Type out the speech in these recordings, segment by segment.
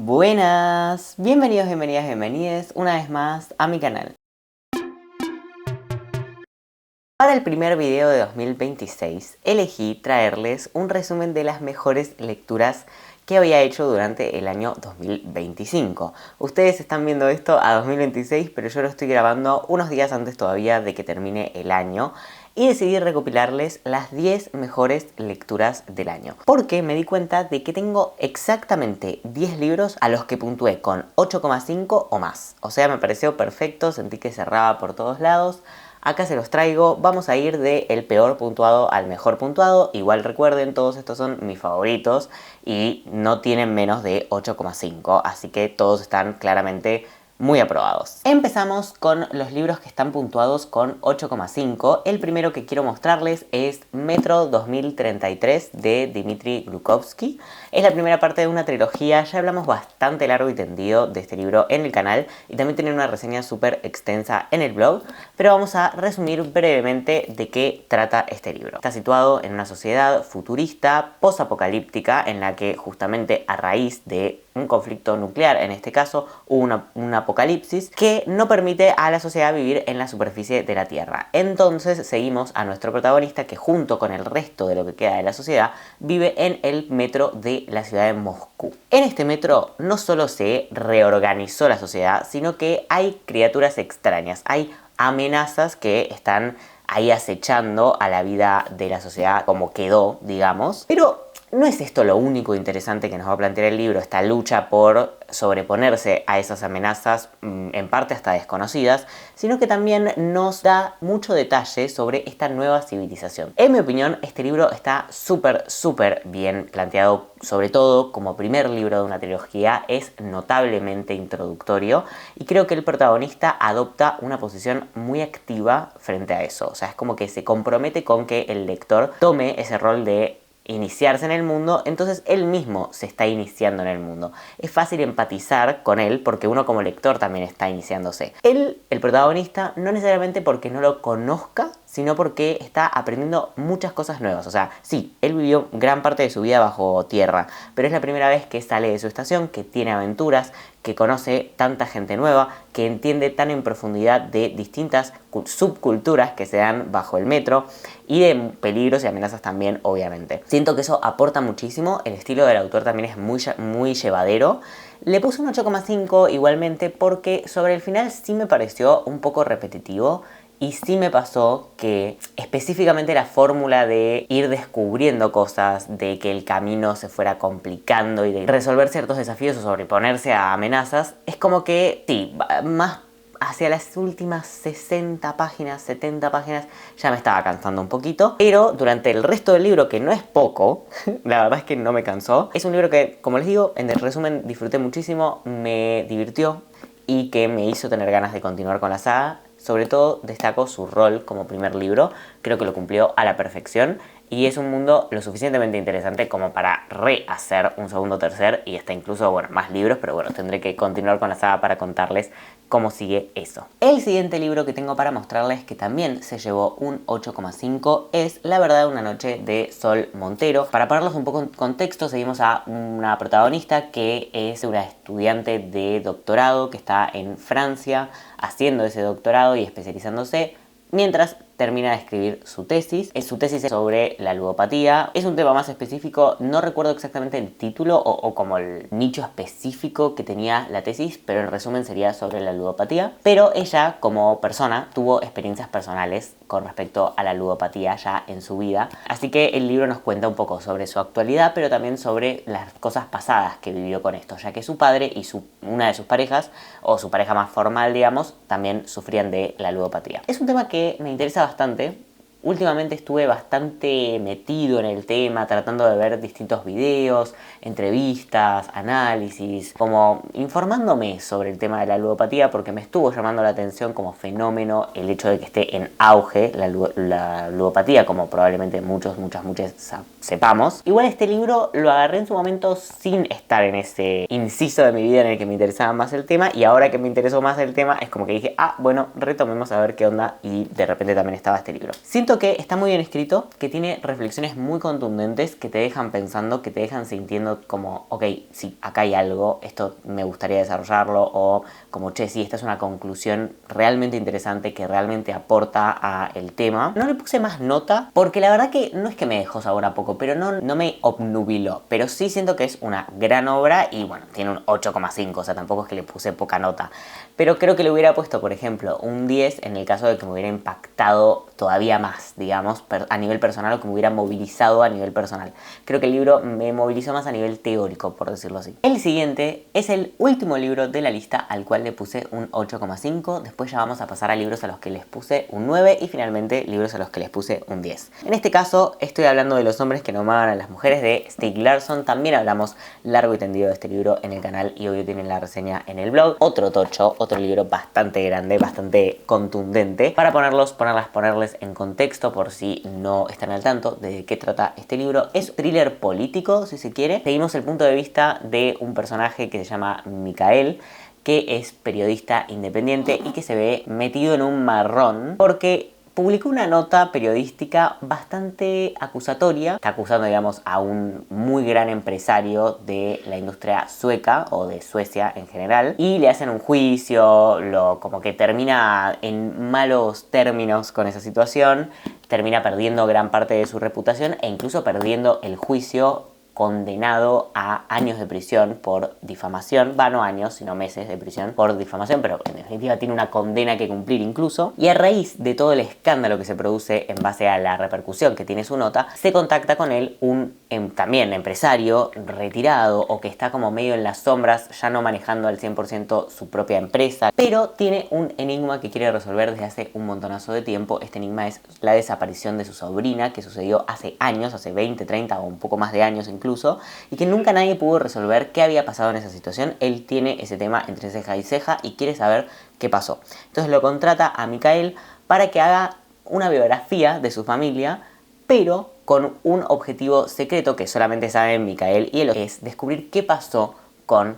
Buenas, bienvenidos, bienvenidas, bienvenides una vez más a mi canal. Para el primer video de 2026 elegí traerles un resumen de las mejores lecturas que había hecho durante el año 2025. Ustedes están viendo esto a 2026, pero yo lo estoy grabando unos días antes todavía de que termine el año y decidí recopilarles las 10 mejores lecturas del año. Porque me di cuenta de que tengo exactamente 10 libros a los que puntué con 8,5 o más. O sea, me pareció perfecto, sentí que cerraba por todos lados. Acá se los traigo, vamos a ir del peor puntuado al mejor puntuado. Igual recuerden, todos estos son mis favoritos y no tienen menos de 8,5, así que todos están claramente muy aprobados. Empezamos con los libros que están puntuados con 8,5. El primero que quiero mostrarles es Metro 2033 de Dmitry Glukhovsky. Es la primera parte de una trilogía, ya hablamos bastante largo y tendido de este libro en el canal y también tiene una reseña súper extensa en el blog, pero vamos a resumir brevemente de qué trata este libro. Está situado en una sociedad futurista, posapocalíptica, en la que justamente a raíz de un conflicto nuclear, en este caso, hubo un apocalipsis que no permite a la sociedad vivir en la superficie de la Tierra. Entonces seguimos a nuestro protagonista que junto con el resto de lo que queda de la sociedad vive en el metro de la ciudad de Moscú. En este metro no solo se reorganizó la sociedad, sino que hay criaturas extrañas, hay amenazas que están ahí acechando a la vida de la sociedad como quedó, digamos, pero no es esto lo único interesante que nos va a plantear el libro, esta lucha por sobreponerse a esas amenazas, en parte hasta desconocidas, sino que también nos da mucho detalle sobre esta nueva civilización. En mi opinión, este libro está súper bien planteado, sobre todo como primer libro de una trilogía, es notablemente introductorio y creo que el protagonista adopta una posición muy activa frente a eso. O sea, es como que se compromete con que el lector tome ese rol de iniciarse en el mundo, entonces él mismo se está iniciando en el mundo. Es fácil empatizar con él porque uno como lector también está iniciándose. Él, el protagonista, no necesariamente porque no lo conozca, sino porque está aprendiendo muchas cosas nuevas. O sea, sí, él vivió gran parte de su vida bajo tierra, pero es la primera vez que sale de su estación, que tiene aventuras, que conoce tanta gente nueva, que entiende tan en profundidad de distintas subculturas que se dan bajo el metro y de peligros y amenazas también, obviamente. Siento que eso aporta muchísimo, el estilo del autor también es muy llevadero. Le puse un 8,5 igualmente porque sobre el final sí me pareció un poco repetitivo. Y sí me pasó que específicamente la fórmula de ir descubriendo cosas, de que el camino se fuera complicando y de resolver ciertos desafíos o sobreponerse a amenazas, es como que, sí, más hacia las últimas 60 páginas, 70 páginas, ya me estaba cansando un poquito. Pero durante el resto del libro, que no es poco, la verdad es que no me cansó. Es un libro que, como les digo, en el resumen disfruté muchísimo, me divirtió y que me hizo tener ganas de continuar con la saga. Sobre todo destaco su rol como primer libro, creo que lo cumplió a la perfección y es un mundo lo suficientemente interesante como para rehacer un segundo, tercer y hasta incluso, bueno, más libros, pero bueno, tendré que continuar con la saga para contarles cómo sigue eso. El siguiente libro que tengo para mostrarles, que también se llevó un 8,5, es La verdad de una noche de Sol Montero. Para ponerlos un poco en contexto, seguimos a una protagonista que es una estudiante de doctorado que está en Francia haciendo ese doctorado y especializándose, mientras termina de escribir su tesis. Su tesis es sobre la ludopatía. Es un tema más específico, no recuerdo exactamente el título o como el nicho específico que tenía la tesis, pero en resumen sería sobre la ludopatía. Pero ella, como persona, tuvo experiencias personales con respecto a la ludopatía ya en su vida. Así que el libro nos cuenta un poco sobre su actualidad, pero también sobre las cosas pasadas que vivió con esto, ya que su padre y una de sus parejas, o su pareja más formal, digamos, también sufrían de la ludopatía. Es un tema que me interesa bastante. Últimamente estuve bastante metido en el tema, tratando de ver distintos videos, entrevistas, análisis, como informándome sobre el tema de la ludopatía porque me estuvo llamando la atención como fenómeno el hecho de que esté en auge la ludopatía, como probablemente muchas sepamos. Igual este libro lo agarré en su momento sin estar en ese inciso de mi vida en el que me interesaba más el tema y ahora que me interesó más el tema es como que dije, bueno, retomemos a ver qué onda y de repente también estaba este libro. Siento Siento que está muy bien escrito, que tiene reflexiones muy contundentes que te dejan pensando, que te dejan sintiendo como, ok, sí, acá hay algo, esto me gustaría desarrollarlo, o como, che, sí, esta es una conclusión realmente interesante que realmente aporta a el tema. No le puse más nota, porque la verdad que no es que me dejó sabor a poco, pero no me obnubiló, pero sí siento que es una gran obra y bueno, tiene un 8,5, o sea, tampoco es que le puse poca nota, pero creo que le hubiera puesto, por ejemplo, un 10 en el caso de que me hubiera impactado todavía más, digamos, a nivel personal, o que me hubiera movilizado a nivel personal. Creo que el libro me movilizó más a nivel teórico, por decirlo así. El siguiente es el último libro de la lista al cual le puse un 8,5. Después ya vamos a pasar a libros a los que les puse un 9 y finalmente libros a los que les puse un 10. En este caso estoy hablando de Los hombres que no amaban a las mujeres de Stieg Larsson. También hablamos largo y tendido de este libro en el canal y obvio tienen la reseña en el blog. Otro tocho, otro libro bastante grande, bastante contundente. Para ponerles en contexto por si no están al tanto de qué trata este libro. Es thriller político, si se quiere. Seguimos el punto de vista de un personaje que se llama Mikael, que es periodista independiente y que se ve metido en un marrón porque publicó una nota periodística bastante acusatoria. Está acusando, digamos, a un muy gran empresario de la industria sueca o de Suecia en general. Y le hacen un juicio, como que termina en malos términos con esa situación. Termina perdiendo gran parte de su reputación e incluso perdiendo el juicio, condenado a años de prisión por difamación. No años, sino meses de prisión por difamación, pero en definitiva tiene una condena que cumplir incluso. Y a raíz de todo el escándalo que se produce en base a la repercusión que tiene su nota, se contacta con él un también empresario retirado o que está como medio en las sombras, ya no manejando al 100% su propia empresa, pero tiene un enigma que quiere resolver desde hace un montonazo de tiempo. Este enigma es la desaparición de su sobrina, que sucedió hace años, hace 20, 30 o un poco más de años incluso, y que nunca nadie pudo resolver qué había pasado en esa situación. Él tiene ese tema entre ceja y ceja y quiere saber qué pasó. Entonces lo contrata a Mikael para que haga una biografía de su familia, pero con un objetivo secreto que solamente saben Mikael y él, es descubrir qué pasó con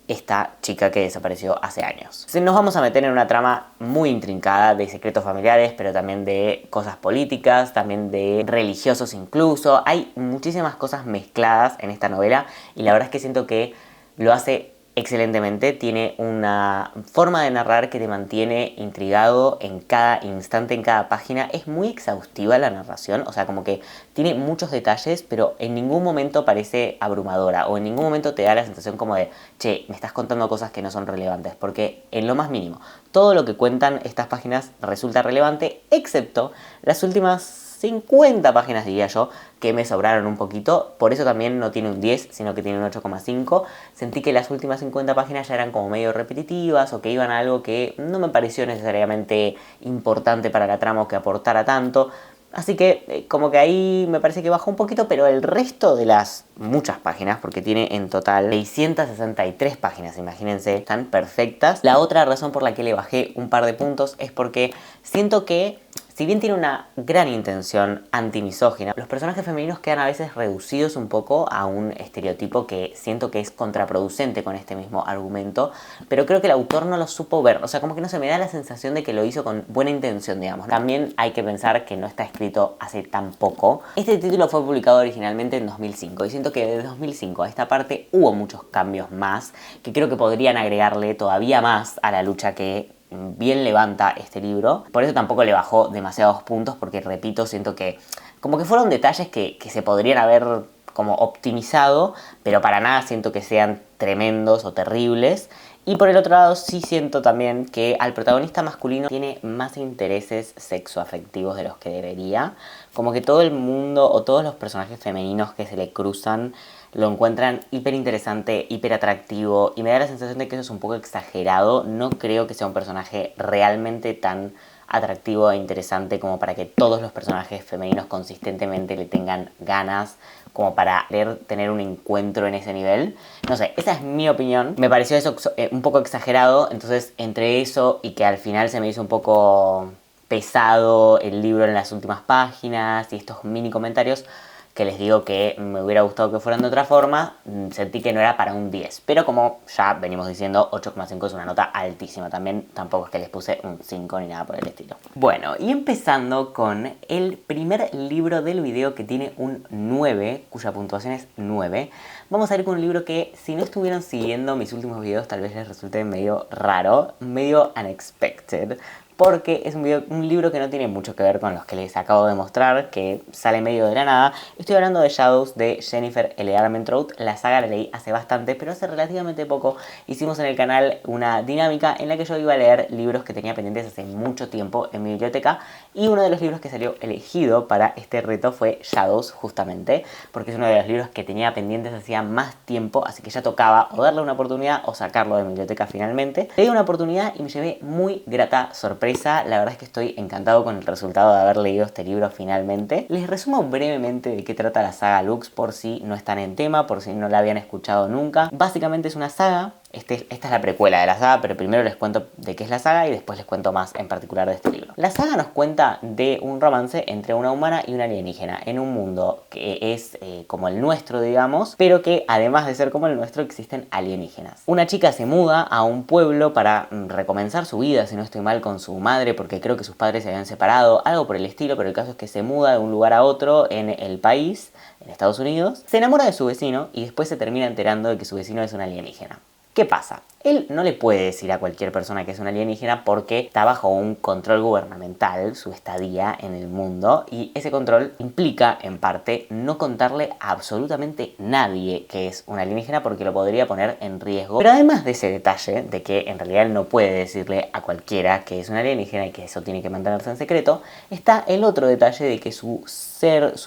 esta chica que desapareció hace años. Nos vamos a meter en una trama muy intrincada de secretos familiares, pero también de cosas políticas, también de religiosos incluso. Hay muchísimas cosas mezcladas en esta novela y la verdad es que siento que lo hace excelentemente. Tiene una forma de narrar que te mantiene intrigado en cada instante, en cada página. Es muy exhaustiva la narración, o sea, como que tiene muchos detalles, pero en ningún momento parece abrumadora o en ningún momento te da la sensación como de, che, me estás contando cosas que no son relevantes, porque en lo más mínimo, todo lo que cuentan estas páginas resulta relevante, excepto las últimas 50 páginas, diría yo, que me sobraron un poquito. Por eso también no tiene un 10, sino que tiene un 8,5. Sentí que las últimas 50 páginas ya eran como medio repetitivas o que iban a algo que no me pareció necesariamente importante para la trama o que aportara tanto. Así que como que ahí me parece que bajó un poquito, pero el resto de las muchas páginas, porque tiene en total 663 páginas, imagínense, están perfectas. La otra razón por la que le bajé un par de puntos es porque siento que, si bien tiene una gran intención antimisógina, los personajes femeninos quedan a veces reducidos un poco a un estereotipo que siento que es contraproducente con este mismo argumento, pero creo que el autor no lo supo ver, o sea, como que no se me da la sensación de que lo hizo con buena intención, digamos. También hay que pensar que no está escrito hace tan poco. Este título fue publicado originalmente en 2005 y siento que de 2005 a esta parte hubo muchos cambios más que creo que podrían agregarle todavía más a la lucha que bien levanta este libro. Por eso tampoco le bajó demasiados puntos, porque repito, siento que como que fueron detalles que se podrían haber como optimizado, pero para nada siento que sean tremendos o terribles. Y por el otro lado sí siento también que al protagonista masculino tiene más intereses sexoafectivos de los que debería. Como que todo el mundo o todos los personajes femeninos que se le cruzan lo encuentran hiper interesante, hiper atractivo, y me da la sensación de que eso es un poco exagerado. No creo que sea un personaje realmente tan atractivo e interesante como para que todos los personajes femeninos consistentemente le tengan ganas, como para tener un encuentro en ese nivel. No sé, esa es mi opinión. Me pareció eso un poco exagerado, entonces entre eso y que al final se me hizo un poco pesado el libro en las últimas páginas y estos mini comentarios, que les digo que me hubiera gustado que fueran de otra forma, sentí que no era para un 10. Pero como ya venimos diciendo, 8,5 es una nota altísima también, tampoco es que les puse un 5 ni nada por el estilo. Bueno, y empezando con el primer libro del video que tiene un 9, cuya puntuación es 9, vamos a ir con un libro que, si no estuvieron siguiendo mis últimos videos, tal vez les resulte medio raro, medio unexpected, porque es un libro que no tiene mucho que ver con los que les acabo de mostrar, que sale medio de la nada. Estoy hablando de Shadows de Jennifer L. Armentrout. La saga la leí hace bastante, pero hace relativamente poco hicimos en el canal una dinámica en la que yo iba a leer libros que tenía pendientes hace mucho tiempo en mi biblioteca, y uno de los libros que salió elegido para este reto fue Shadows, justamente, porque es uno de los libros que tenía pendientes hacía más tiempo, así que ya tocaba o darle una oportunidad o sacarlo de mi biblioteca finalmente. Le di una oportunidad y me llevé muy grata sorpresa. La verdad es que estoy encantado con el resultado de haber leído este libro finalmente. Les resumo brevemente de qué trata la saga Lux por si no están en tema, por si no la habían escuchado nunca. Básicamente es una saga. Esta es la precuela de la saga, pero primero les cuento de qué es la saga y después les cuento más en particular de este libro. La saga nos cuenta de un romance entre una humana y una alienígena en un mundo que es como el nuestro, digamos, pero que además de ser como el nuestro existen alienígenas. Una chica se muda a un pueblo para recomenzar su vida, si no estoy mal, con su madre, porque creo que sus padres se habían separado, algo por el estilo, pero el caso es que se muda de un lugar a otro en el país, en Estados Unidos, se enamora de su vecino y después se termina enterando de que su vecino es un alienígena. ¿Qué pasa? Él no le puede decir a cualquier persona que es un alienígena porque está bajo un control gubernamental, su estadía en el mundo, y ese control implica, en parte, no contarle a absolutamente nadie que es un alienígena porque lo podría poner en riesgo. Pero además de ese detalle, de que en realidad él no puede decirle a cualquiera que es un alienígena y que eso tiene que mantenerse en secreto, está el otro detalle de que su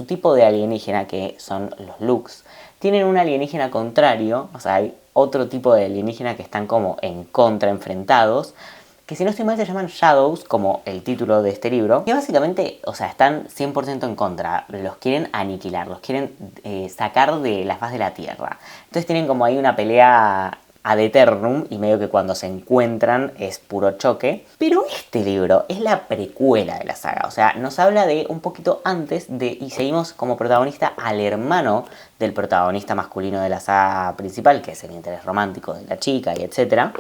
tipo de alienígena, que son los Lux, tienen un alienígena contrario, o sea, hay otro tipo de alienígena que están como en contra, enfrentados, que si no estoy mal se llaman Shadows, como el título de este libro, que básicamente, o sea, están 100% en contra, los quieren aniquilar, los quieren sacar de la faz de la Tierra. Entonces tienen como ahí una pelea ad eternum y medio que cuando se encuentran es puro choque. Pero este libro es la precuela de la saga, o sea, nos habla de un poquito antes de, y seguimos como protagonista al hermano del protagonista masculino de la saga principal, que es el interés romántico de la chica y etcétera.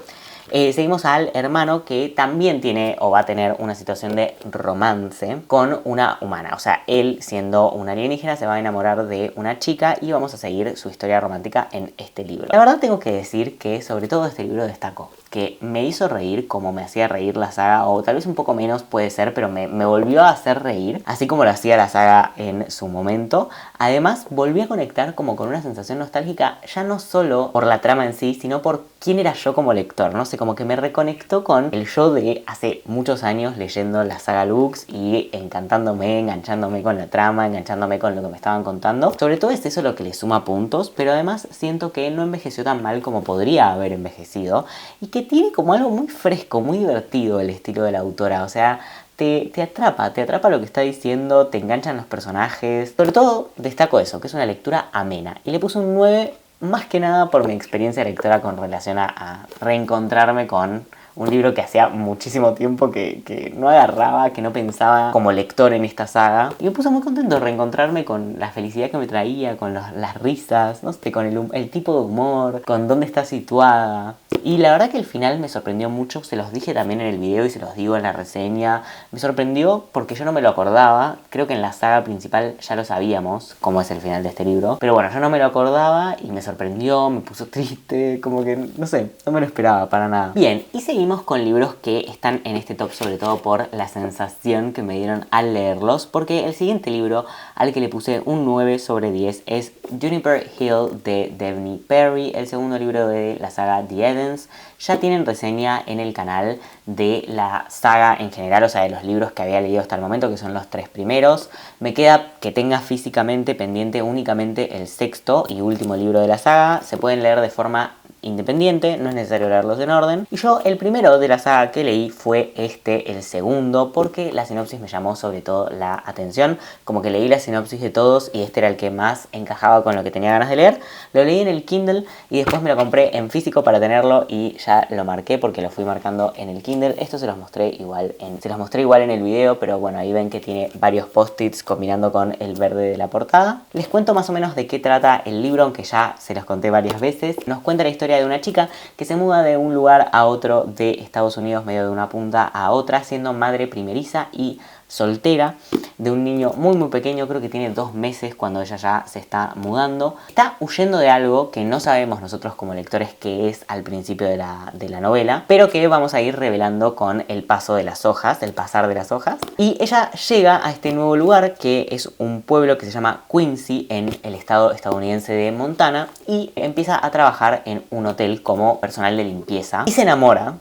Seguimos al hermano que también tiene o va a tener una situación de romance con una humana. O sea, él, siendo un alienígena, se va a enamorar de una chica y vamos a seguir su historia romántica en este libro. La verdad tengo que decir que sobre todo este libro destaco que me hizo reír como me hacía reír la saga, o tal vez un poco menos puede ser, pero me volvió a hacer reír, así como lo hacía la saga en su momento. Además, volví a conectar como con una sensación nostálgica, ya no solo por la trama en sí, sino por quién era yo como lector, no sé, como que me reconectó con el yo de hace muchos años leyendo la saga Lux y encantándome, enganchándome con la trama, enganchándome con lo que me estaban contando. Sobre todo es eso lo que le suma puntos, pero además siento que no envejeció tan mal como podría haber envejecido y que tiene como algo muy fresco, muy divertido el estilo de la autora, o sea, te atrapa lo que está diciendo, te enganchan los personajes. Sobre todo destaco eso, que es una lectura amena, y le puse un 9 más que nada por mi experiencia lectora con relación a reencontrarme con un libro que hacía muchísimo tiempo que no agarraba, que no pensaba como lector en esta saga. Y me puso muy contento de reencontrarme con la felicidad que me traía, con las risas, no sé, con el tipo de humor, con dónde está situada. Y la verdad que el final me sorprendió mucho, se los dije también en el video y se los digo en la reseña. Me sorprendió porque yo no me lo acordaba, creo que en la saga principal ya lo sabíamos cómo es el final de este libro. Pero bueno, yo no me lo acordaba y me sorprendió, me puso triste, como que, no sé, no me lo esperaba para nada. Bien, y seguimos con libros que están en este top sobre todo por la sensación que me dieron al leerlos, porque el siguiente libro al que le puse un 9 sobre 10 es Juniper Hill de Devney Perry, el segundo libro de la saga The Edens. Ya tienen reseña en el canal de la saga en general, o sea, de los libros que había leído hasta el momento, que son los 3 primeros. Me queda que tenga físicamente pendiente únicamente el sexto y último libro de la saga. Se pueden leer de forma independiente, no es necesario leerlos en orden. Y yo el primero de la saga que leí fue el segundo, porque la sinopsis me llamó sobre todo la atención. Como que leí la sinopsis de todos y este era el que más encajaba con lo que tenía ganas de leer. Lo leí en el Kindle y después me lo compré en físico para tenerlo y ya lo marqué porque lo fui marcando en el Kindle. Esto se los mostré igual en el video, pero bueno, ahí ven que tiene varios post-its combinando con el verde de la portada. Les cuento más o menos de qué trata el libro, aunque ya se los conté varias veces. Nos cuenta la historia de una chica que se muda de un lugar a otro de Estados Unidos, medio de una punta a otra, siendo madre primeriza y soltera de un niño muy pequeño, creo que tiene 2 meses cuando ella ya se está mudando. Está huyendo de algo que no sabemos nosotros como lectores qué es al principio de la novela, pero que vamos a ir revelando con el paso de las hojas, el pasar de las hojas. Y ella llega a este nuevo lugar que es un pueblo que se llama Quincy en el estado estadounidense de Montana y empieza a trabajar en un hotel como personal de limpieza y se enamora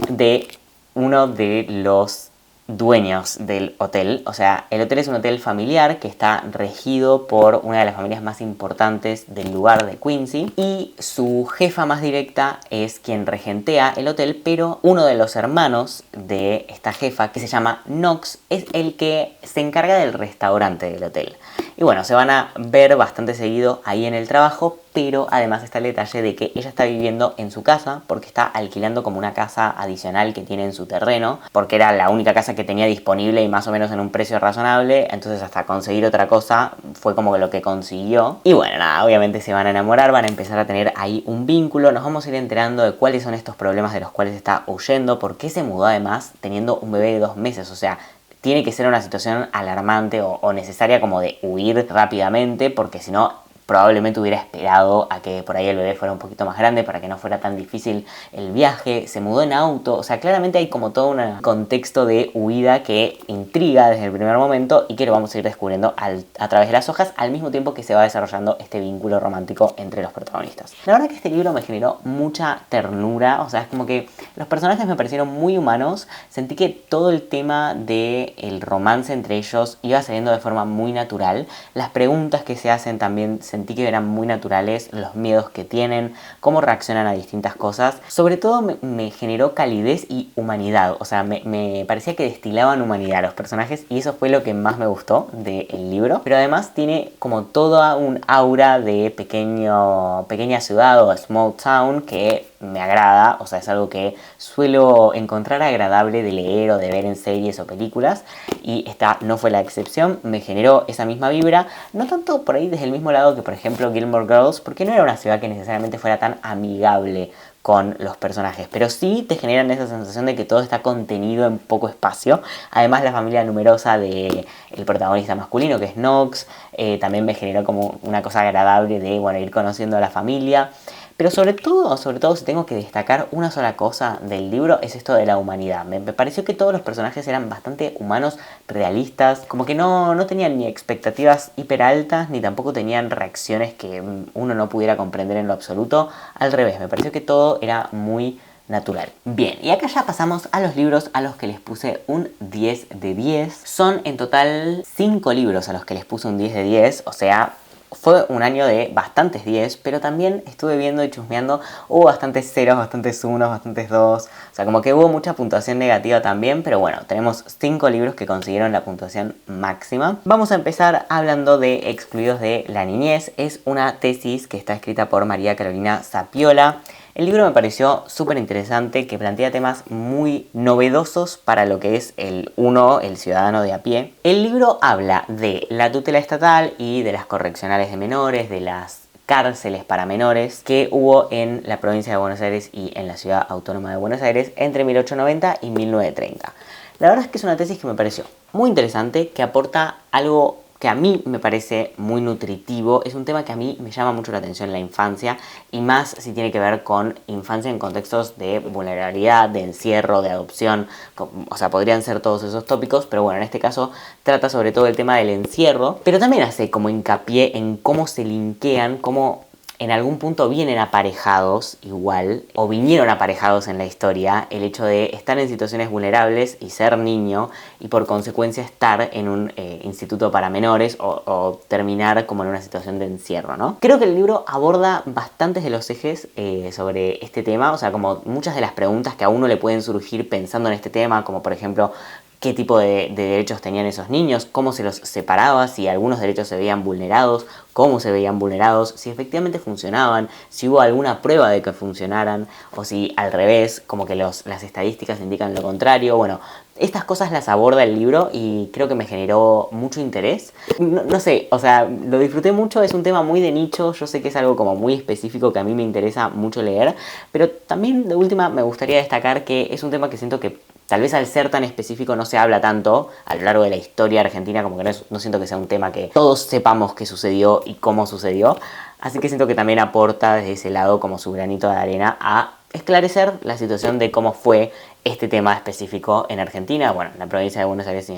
de uno de los dueños del hotel. O sea, el hotel es un hotel familiar que está regido por una de las familias más importantes del lugar de Quincy y su jefa más directa es quien regentea el hotel, pero uno de los hermanos de esta jefa, que se llama Knox, es el que se encarga del restaurante del hotel. Y bueno, se van a ver bastante seguido ahí en el trabajo, pero además está el detalle de que ella está viviendo en su casa porque está alquilando como una casa adicional que tiene en su terreno, porque era la única casa que tenía disponible y más o menos en un precio razonable, entonces hasta conseguir otra cosa fue como lo que consiguió. Y bueno, nada, obviamente se van a enamorar, van a empezar a tener ahí un vínculo, nos vamos a ir enterando de cuáles son estos problemas de los cuales está huyendo, por qué se mudó además teniendo un bebé de 2 meses, o sea, tiene que ser una situación alarmante o necesaria como de huir rápidamente, porque si no probablemente hubiera esperado a que por ahí el bebé fuera un poquito más grande para que no fuera tan difícil el viaje. Se mudó en auto, o sea, claramente hay como todo un contexto de huida que intriga desde el primer momento y que lo vamos a ir descubriendo a través de las hojas, al mismo tiempo que se va desarrollando este vínculo romántico entre los protagonistas. La verdad que este libro me generó mucha ternura, o sea, es como que los personajes me parecieron muy humanos, sentí que todo el tema del romance entre ellos iba saliendo de forma muy natural, las preguntas que se hacen también sentí que eran muy naturales, los miedos que tienen, cómo reaccionan a distintas cosas. Sobre todo me generó calidez y humanidad, o sea, me parecía que destilaban humanidad a los personajes y eso fue lo que más me gustó del libro. Pero además tiene como toda un aura de pequeña ciudad o small town que me agrada, o sea, es algo que suelo encontrar agradable de leer o de ver en series o películas y esta no fue la excepción, me generó esa misma vibra, no tanto por ahí desde el mismo lado que por ejemplo Gilmore Girls, porque no era una ciudad que necesariamente fuera tan amigable con los personajes, pero sí te generan esa sensación de que todo está contenido en poco espacio. Además la familia numerosa del protagonista masculino, que es Knox, también me generó como una cosa agradable de, bueno, ir conociendo a la familia. Pero sobre todo, si tengo que destacar una sola cosa del libro, es esto de la humanidad. Me pareció que todos los personajes eran bastante humanos, realistas, como que no tenían ni expectativas hiper altas, ni tampoco tenían reacciones que uno no pudiera comprender en lo absoluto. Al revés, me pareció que todo era muy natural. Bien, y acá ya pasamos a los libros a los que les puse un 10 de 10. Son en total 5 libros a los que les puse un 10 de 10, o sea, fue un año de bastantes 10, pero también estuve viendo y chusmeando, hubo bastantes ceros, bastantes unos, bastantes 2, o sea, como que hubo mucha puntuación negativa también, pero bueno, tenemos 5 libros que consiguieron la puntuación máxima. Vamos a empezar hablando de Excluidos de la niñez. Es una tesis que está escrita por María Carolina Zapiola. El libro me pareció súper interesante, que plantea temas muy novedosos para lo que es el ciudadano de a pie. El libro habla de la tutela estatal y de las correccionales de menores, de las cárceles para menores que hubo en la provincia de Buenos Aires y en la ciudad autónoma de Buenos Aires entre 1890 y 1930. La verdad es que es una tesis que me pareció muy interesante, que aporta algo que a mí me parece muy nutritivo. Es un tema que a mí me llama mucho la atención, la infancia, y más si tiene que ver con infancia en contextos de vulnerabilidad, de encierro, de adopción, o sea, podrían ser todos esos tópicos, pero bueno, en este caso trata sobre todo el tema del encierro, pero también hace como hincapié en cómo se linkean, cómo en algún punto vienen aparejados igual, o vinieron aparejados en la historia, el hecho de estar en situaciones vulnerables y ser niño, y por consecuencia estar en un instituto para menores o terminar como en una situación de encierro, ¿no? Creo que el libro aborda bastantes de los ejes sobre este tema, o sea, como muchas de las preguntas que a uno le pueden surgir pensando en este tema, como por ejemplo, qué tipo de derechos tenían esos niños, cómo se los separaba, si algunos derechos se veían vulnerados, cómo se veían vulnerados, si efectivamente funcionaban, si hubo alguna prueba de que funcionaran, o si al revés, como que las estadísticas indican lo contrario. Bueno, estas cosas las aborda el libro y creo que me generó mucho interés. No sé, o sea, lo disfruté mucho, es un tema muy de nicho, yo sé que es algo como muy específico que a mí me interesa mucho leer, pero también de última me gustaría destacar que es un tema que siento que tal vez al ser tan específico no se habla tanto a lo largo de la historia argentina, como que no siento que sea un tema que todos sepamos qué sucedió y cómo sucedió. Así que siento que también aporta desde ese lado como su granito de arena a esclarecer la situación de cómo fue este tema específico en Argentina, bueno, en la provincia de Buenos Aires y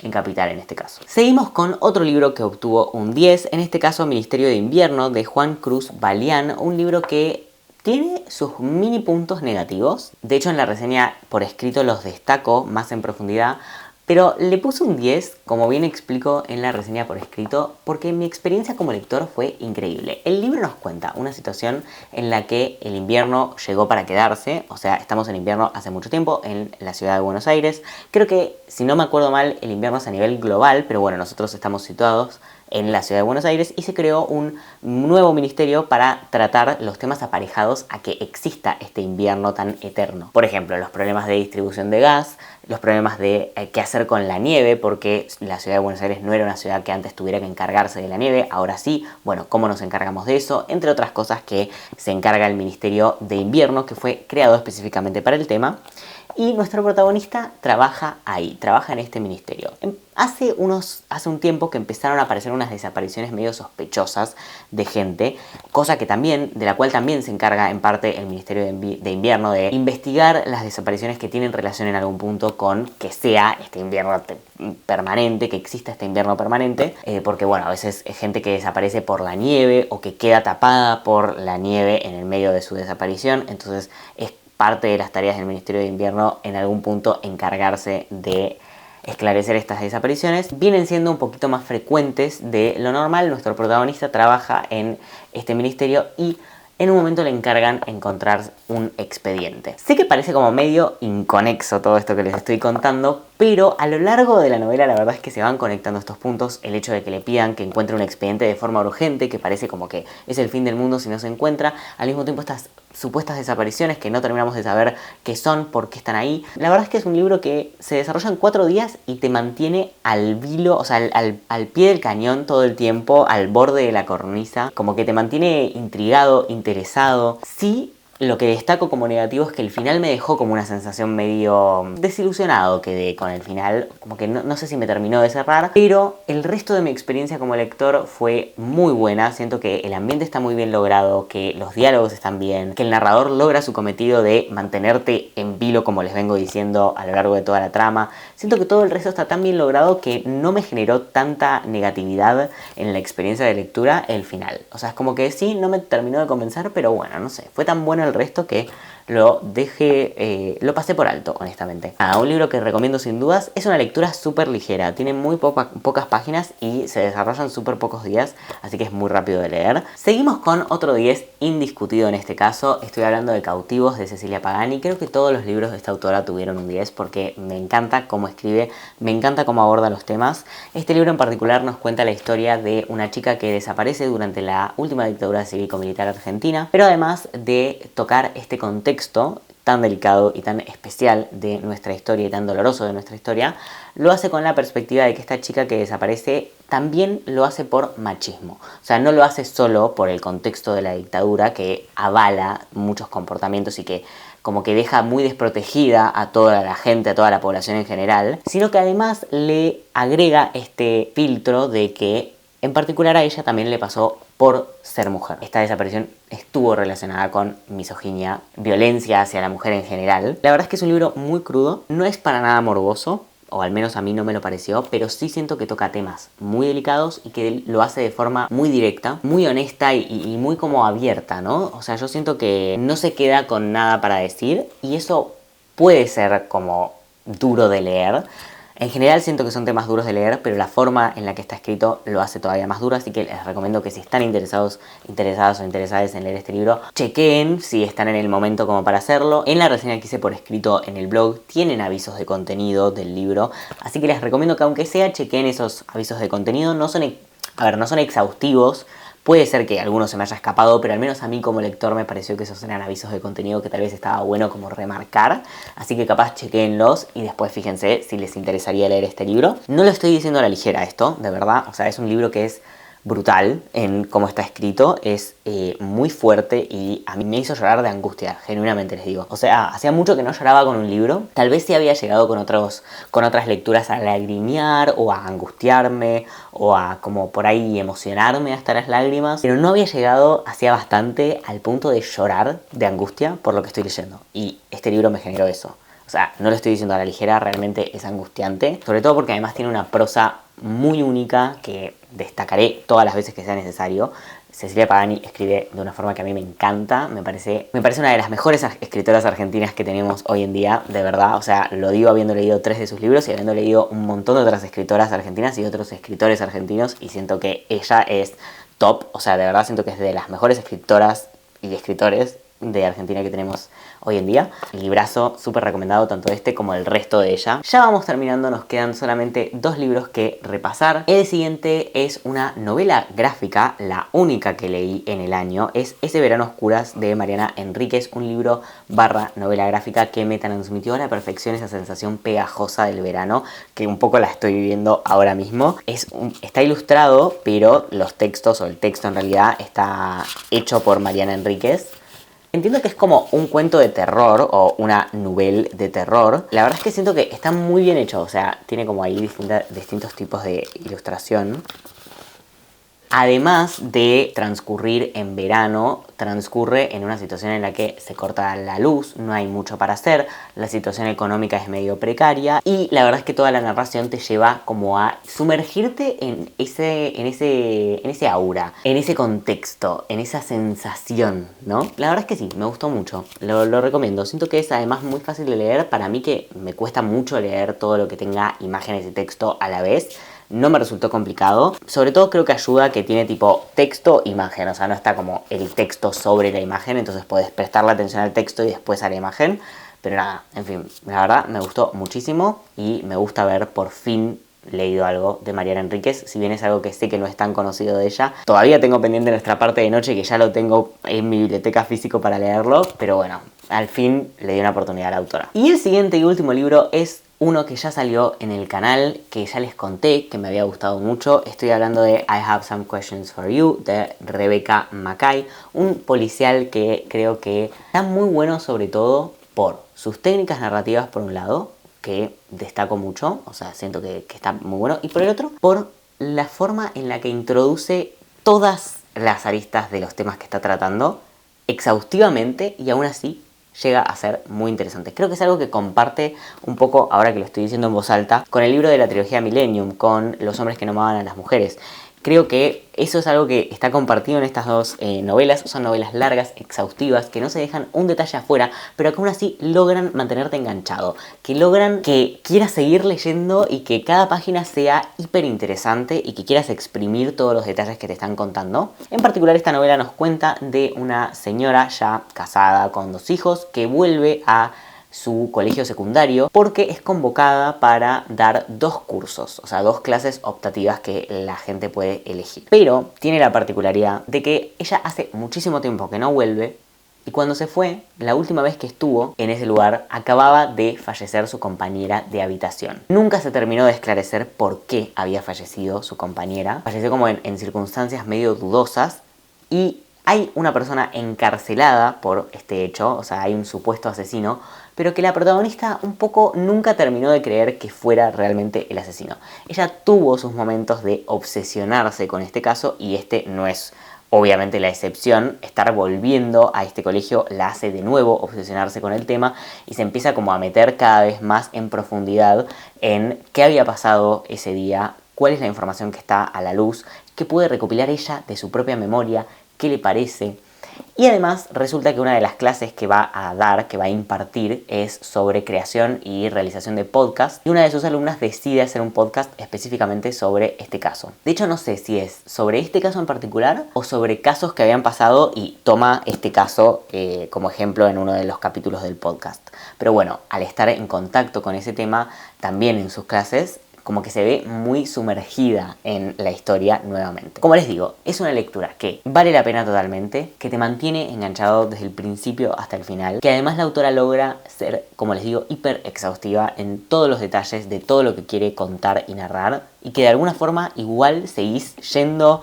en Capital en este caso. Seguimos con otro libro que obtuvo un 10, en este caso Ministerio de Invierno, de Juan Cruz Balián, un libro que tiene sus mini puntos negativos. De hecho, en la reseña por escrito los destaco más en profundidad, pero le puse un 10, como bien explico en la reseña por escrito, porque mi experiencia como lector fue increíble. El libro nos cuenta una situación en la que el invierno llegó para quedarse, o sea, estamos en invierno hace mucho tiempo en la ciudad de Buenos Aires. Creo que, si no me acuerdo mal, el invierno es a nivel global, pero bueno, nosotros estamos situados en la ciudad de Buenos Aires y se creó un nuevo ministerio para tratar los temas aparejados a que exista este invierno tan eterno. Por ejemplo, los problemas de distribución de gas, los problemas de qué hacer con la nieve, porque la ciudad de Buenos Aires no era una ciudad que antes tuviera que encargarse de la nieve, ahora sí, bueno, cómo nos encargamos de eso, entre otras cosas que se encarga el Ministerio de Invierno, que fue creado específicamente para el tema. Y nuestro protagonista trabaja ahí, trabaja en este ministerio. Hace un tiempo que empezaron a aparecer unas desapariciones medio sospechosas de gente, cosa que también, de la cual también se encarga en parte el Ministerio de Invierno, de investigar las desapariciones que tienen relación en algún punto con que sea este invierno permanente, que exista este invierno permanente, porque bueno, a veces es gente que desaparece por la nieve o que queda tapada por la nieve en el medio de su desaparición, entonces es parte de las tareas del Ministerio de Invierno en algún punto encargarse de esclarecer estas desapariciones. Vienen siendo un poquito más frecuentes de lo normal. Nuestro protagonista trabaja en este ministerio y en un momento le encargan encontrar un expediente. Sé que parece como medio inconexo todo esto que les estoy contando, pero a lo largo de la novela la verdad es que se van conectando estos puntos. El hecho de que le pidan que encuentre un expediente de forma urgente, que parece como que es el fin del mundo si no se encuentra. Al mismo tiempo estas supuestas desapariciones que no terminamos de saber qué son, por qué están ahí. La verdad es que es un libro que se desarrolla en 4 días y te mantiene al vilo, o sea, al pie del cañón todo el tiempo, al borde de la cornisa, como que te mantiene intrigado, interesado. Sí, lo que destaco como negativo es que el final me dejó como una sensación medio desilusionado quedé con el final, como que no sé si me terminó de cerrar, pero el resto de mi experiencia como lector fue muy buena. Siento que el ambiente está muy bien logrado, que los diálogos están bien, que el narrador logra su cometido de mantenerte en vilo, como les vengo diciendo a lo largo de toda la trama. Siento que todo el resto está tan bien logrado que no me generó tanta negatividad en la experiencia de lectura el final. O sea, es como que sí, no me terminó de convencer, pero bueno, no sé, fue tan bueno el resto que lo pasé por alto, honestamente. Un libro que recomiendo sin dudas. Es una lectura súper ligera, tiene muy pocas páginas y se desarrolla en súper pocos días, así que es muy rápido de leer. Seguimos con otro 10 indiscutido en este caso. Estoy hablando de Cautivos, de Cecilia Pagani. Creo que todos los libros de esta autora tuvieron un 10 porque me encanta cómo escribe, me encanta cómo aborda los temas. Este libro en particular nos cuenta la historia de una chica que desaparece durante la última dictadura cívico-militar argentina, pero además de tocar este contexto tan delicado y tan especial de nuestra historia y tan doloroso de nuestra historia, lo hace con la perspectiva de que esta chica que desaparece también lo hace por machismo. O sea, no lo hace solo por el contexto de la dictadura que avala muchos comportamientos y que como que deja muy desprotegida a toda la gente, a toda la población en general, sino que además le agrega este filtro de que en particular a ella también le pasó por ser mujer. Esta desaparición estuvo relacionada con misoginia, violencia hacia la mujer en general. La verdad es que es un libro muy crudo, no es para nada morboso, o al menos a mí no me lo pareció, pero sí siento que toca temas muy delicados y que lo hace de forma muy directa, muy honesta y muy como abierta, ¿no? O sea, yo siento que no se queda con nada para decir y eso puede ser como duro de leer. En general siento que son temas duros de leer, pero la forma en la que está escrito lo hace todavía más duro, así que les recomiendo que si están interesadas o interesadas en leer este libro, chequeen si están en el momento como para hacerlo. En la reseña que hice por escrito en el blog tienen avisos de contenido del libro, así que les recomiendo que aunque sea chequeen esos avisos de contenido. No son exhaustivos. Puede ser que alguno se me haya escapado, pero al menos a mí como lector me pareció que esos eran avisos de contenido que tal vez estaba bueno como remarcar. Así que capaz chequéenlos y después fíjense si les interesaría leer este libro. No lo estoy diciendo a la ligera esto, de verdad. O sea, es un libro que es brutal en cómo está escrito, es muy fuerte y a mí me hizo llorar de angustia, genuinamente les digo. O sea, hacía mucho que no lloraba con un libro, tal vez sí había llegado con otras lecturas a lagrimear o a angustiarme o a como por ahí emocionarme hasta las lágrimas, pero no había llegado hacía bastante al punto de llorar de angustia por lo que estoy leyendo y este libro me generó eso. O sea, no lo estoy diciendo a la ligera, realmente es angustiante. Sobre todo porque además tiene una prosa muy única que destacaré todas las veces que sea necesario. Cecilia Pagani escribe de una forma que a mí me encanta. Me parece una de las mejores escritoras argentinas que tenemos hoy en día, de verdad. O sea, lo digo habiendo leído 3 de sus libros y habiendo leído un montón de otras escritoras argentinas y otros escritores argentinos. Y siento que ella es top. O sea, de verdad siento que es de las mejores escritoras y escritores de Argentina que tenemos hoy en día. Librazo, súper recomendado tanto este como el resto de ella. Ya vamos terminando, nos quedan solamente 2 libros que repasar. El siguiente es una novela gráfica, la única que leí en el año. Es Ese verano oscuras de Mariana Enríquez, un libro / novela gráfica que me transmitió a la perfección esa sensación pegajosa del verano, que un poco la estoy viviendo ahora mismo. Está ilustrado, pero los textos, o el texto en realidad, está hecho por Mariana Enríquez. Entiendo que es como un cuento de terror o una novela de terror. La verdad es que siento que está muy bien hecho, o sea, tiene como ahí distintos tipos de ilustración. Además de transcurrir en verano, transcurre en una situación en la que se corta la luz, no hay mucho para hacer, la situación económica es medio precaria y la verdad es que toda la narración te lleva como a sumergirte en ese aura, en ese contexto, en esa sensación, ¿no? La verdad es que sí, me gustó mucho, lo recomiendo. Siento que es además muy fácil de leer, para mí que me cuesta mucho leer todo lo que tenga imágenes y texto a la vez. No me resultó complicado. Sobre todo creo que ayuda que tiene tipo texto, imagen. O sea, no está como el texto sobre la imagen. Entonces puedes prestarle atención al texto y después a la imagen. Pero nada, en fin, la verdad me gustó muchísimo. Y me gusta haber por fin leído algo de Mariana Enríquez. Si bien es algo que sé que no es tan conocido de ella. Todavía tengo pendiente Nuestra parte de noche, que ya lo tengo en mi biblioteca físico para leerlo. Pero bueno, al fin le di una oportunidad a la autora. Y el siguiente y último libro es uno que ya salió en el canal, que ya les conté, que me había gustado mucho. Estoy hablando de I Have Some Questions For You, de Rebecca Makkai. Un policial que creo que está muy bueno, sobre todo por sus técnicas narrativas, por un lado, que destaco mucho, o sea, siento que está muy bueno. Y por el otro, por la forma en la que introduce todas las aristas de los temas que está tratando exhaustivamente y aún así llega a ser muy interesante. Creo que es algo que comparte un poco, ahora que lo estoy diciendo en voz alta, con el libro de la trilogía Millennium, con Los hombres que no amaban a las mujeres. Creo que eso es algo que está compartido en estas dos novelas. Son novelas largas, exhaustivas, que no se dejan un detalle afuera, pero que aún así logran mantenerte enganchado, que logran que quieras seguir leyendo y que cada página sea hiper interesante y que quieras exprimir todos los detalles que te están contando. En particular, esta novela nos cuenta de una señora ya casada con 2 hijos que vuelve a su colegio secundario porque es convocada para dar 2 cursos, o sea, 2 clases optativas que la gente puede elegir. Pero tiene la particularidad de que ella hace muchísimo tiempo que no vuelve y cuando se fue, la última vez que estuvo en ese lugar, acababa de fallecer su compañera de habitación. Nunca se terminó de esclarecer por qué había fallecido su compañera. Falleció como en circunstancias medio dudosas y hay una persona encarcelada por este hecho, o sea, hay un supuesto asesino, pero que la protagonista un poco nunca terminó de creer que fuera realmente el asesino. Ella tuvo sus momentos de obsesionarse con este caso y este no es obviamente la excepción, estar volviendo a este colegio la hace de nuevo obsesionarse con el tema y se empieza como a meter cada vez más en profundidad en qué había pasado ese día, cuál es la información que está a la luz, qué puede recopilar ella de su propia memoria, qué le parece. Y además resulta que una de las clases que va a dar, que va a impartir, es sobre creación y realización de podcast. Y una de sus alumnas decide hacer un podcast específicamente sobre este caso. De hecho, no sé si es sobre este caso en particular o sobre casos que habían pasado y toma este caso como ejemplo en uno de los capítulos del podcast. Pero bueno, al estar en contacto con ese tema, también en sus clases, como que se ve muy sumergida en la historia nuevamente. Como les digo, es una lectura que vale la pena totalmente, que te mantiene enganchado desde el principio hasta el final, que además la autora logra ser, como les digo, hiper exhaustiva en todos los detalles de todo lo que quiere contar y narrar, y que de alguna forma igual seguís yendo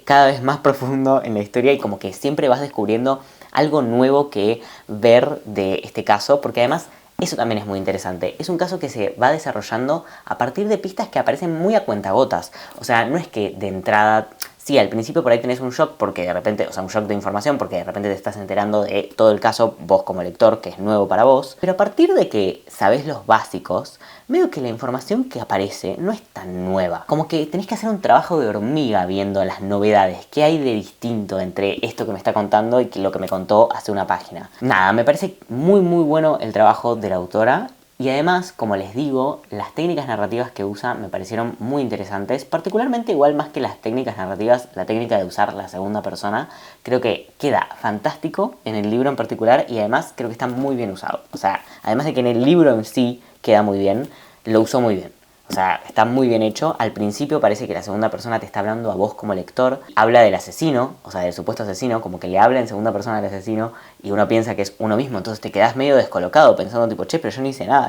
cada vez más profundo en la historia y como que siempre vas descubriendo algo nuevo que ver de este caso, porque además eso también es muy interesante. Es un caso que se va desarrollando a partir de pistas que aparecen muy a cuentagotas. O sea, no es que de entrada... Sí, al principio por ahí tenés un shock porque de repente, o sea, un shock de información porque de repente te estás enterando de todo el caso vos como lector, que es nuevo para vos. Pero a partir de que sabés los básicos, veo que la información que aparece no es tan nueva. Como que tenés que hacer un trabajo de hormiga viendo las novedades. ¿Qué hay de distinto entre esto que me está contando y lo que me contó hace una página? Nada, me parece muy bueno el trabajo de la autora. Y además, como les digo, las técnicas narrativas que usa me parecieron muy interesantes, particularmente igual más que las técnicas narrativas, la técnica de usar la segunda persona, creo que queda fantástico en el libro en particular y además creo que está muy bien usado. O sea, además de que en el libro en sí queda muy bien, lo usó muy bien. O sea, está muy bien hecho. Al principio parece que la segunda persona te está hablando a vos como lector. Habla del asesino, o sea, del supuesto asesino, como que le habla en segunda persona al asesino y uno piensa que es uno mismo. Entonces te quedás medio descolocado pensando tipo, che, pero yo no hice nada.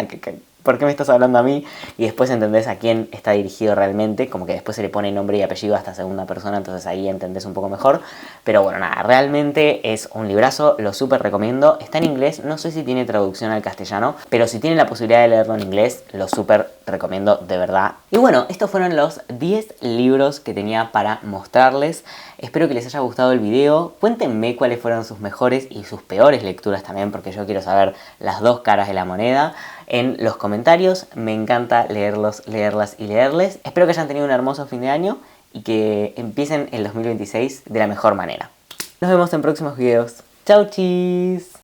¿Por qué me estás hablando a mí? Y después entendés a quién está dirigido realmente. Como que después se le pone nombre y apellido a esta segunda persona. Entonces ahí entendés un poco mejor. Pero bueno, nada, realmente es un librazo. Lo súper recomiendo. Está en inglés. No sé si tiene traducción al castellano. Pero si tienen la posibilidad de leerlo en inglés, lo súper recomiendo de verdad. Y bueno, estos fueron los 10 libros que tenía para mostrarles. Espero que les haya gustado el video. Cuéntenme cuáles fueron sus mejores y sus peores lecturas también, porque yo quiero saber las dos caras de la moneda en los comentarios. Me encanta leerlos, leerlas y leerles. Espero que hayan tenido un hermoso fin de año y que empiecen el 2026 de la mejor manera. Nos vemos en próximos videos. ¡Chau, chis!